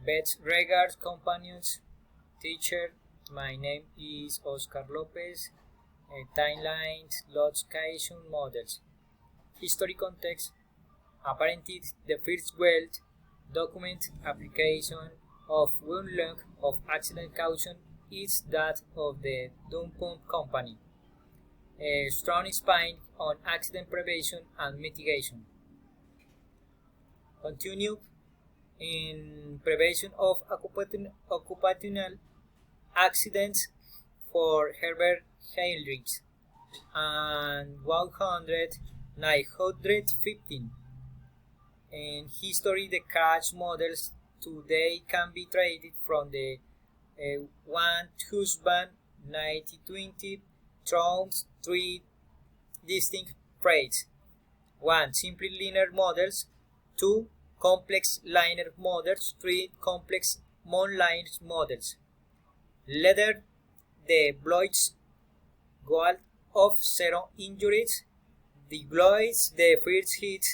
Best regards, companions, teacher. My name is Oscar Lopez. Timelines, location models. History context. Apparently, the first world document application of one length of accident caution is that of the Dunpump Company. A strong spine on accident prevention and mitigation. Continue in prevention of occupational accidents for Herbert Heinrichs and 915. In history, the crash models today can be traded from the one husband 1920 through three distinct trades. 1. Simply linear models. 2. Complex linear models. 3. Complex non-linear models. Later, the Blois goal of zero injuries. The Blois, the first hit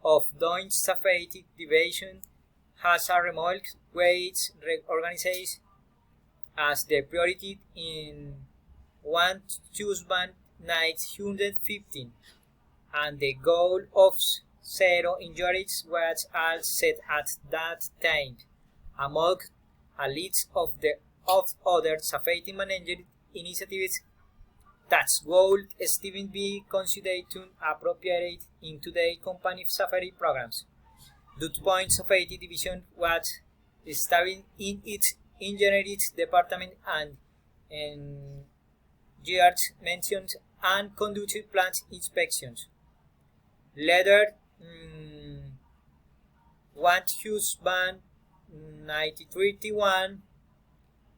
of Doing Safety Division, has a remote weight organized as the priority in 1915, and the goal of zero injuries was all set at that time. Among a list of other safety management initiatives that would Stephen be considered to appropriate in today's company safety programs. DuPont Safety Division was established in its engineering department and years mentioned and conducted plant inspections. Later, 1931,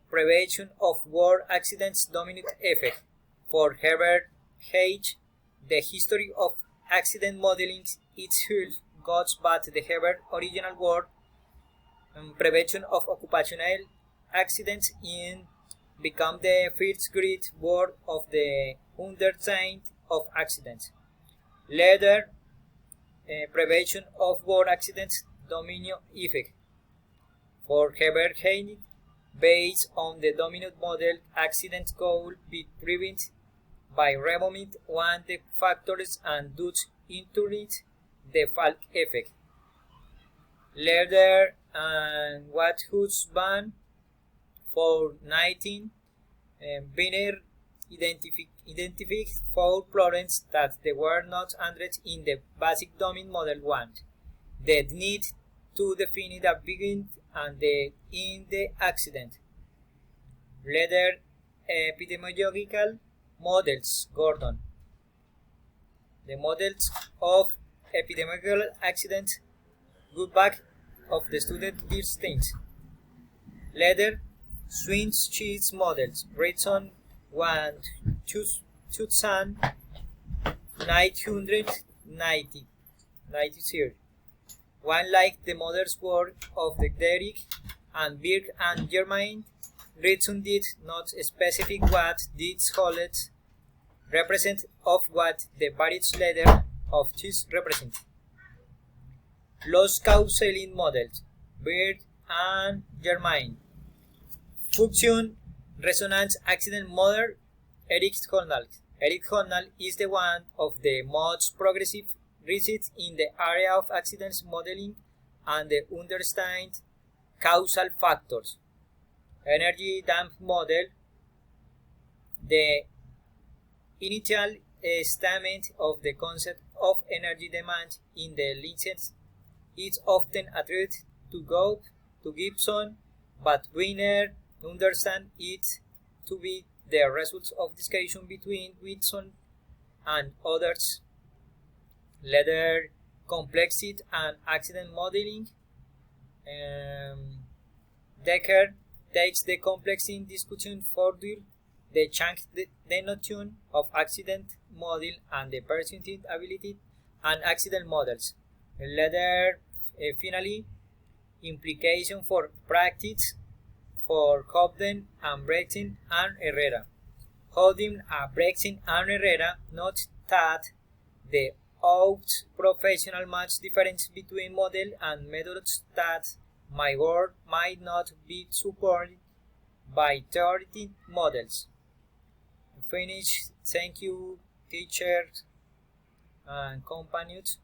prevention of war accidents dominant effect. For Herbert H., the history of accident modeling itself goes back to the Herbert original work prevention of occupational accidents in become the first great work of the understanding of accidents. Later, prevention of war accidents domino effect. For Herbert Heinrich, based on the dominant model, accidents could be prevented by removing one of the factors and thus introduce the Falk effect. Later, what husband for 19 Biner identified 4 problems that they were not addressed in the basic domain model 1. The need to define the beginning and the in the accident. Later, epidemiological models, Gordon. The models of epidemiological accidents go back of the student these things. Later, swing cheese models, Britson 1, 990. One like the models work of the Derrick and Birk and Germain, Ritson did not specify what these holes represent of what the various letter of this represent. Los Causelin models, Birk and Germain. Function resonance accident model, Eric Honnold. Eric Honnold is the one of the most progressive research in the area of accidents modeling and the understand causal factors. Energy damp model. The initial statement of the concept of energy demand in the license is often attributed to Gibson, but Wiener understands it to be the result of discussion between Wilson and others. Later, complexity and accident modeling. Decker takes the complexity discussion further. They change the notion of accident model and the perceived ability and accident models. Later, finally, implication for practice for Hobden and Brexin and Herrera. Hobden and Brexin and Herrera note that the out professional much difference between model and methods that my work might not be supported by theoretic models. Finish. Thank you, teachers and companions.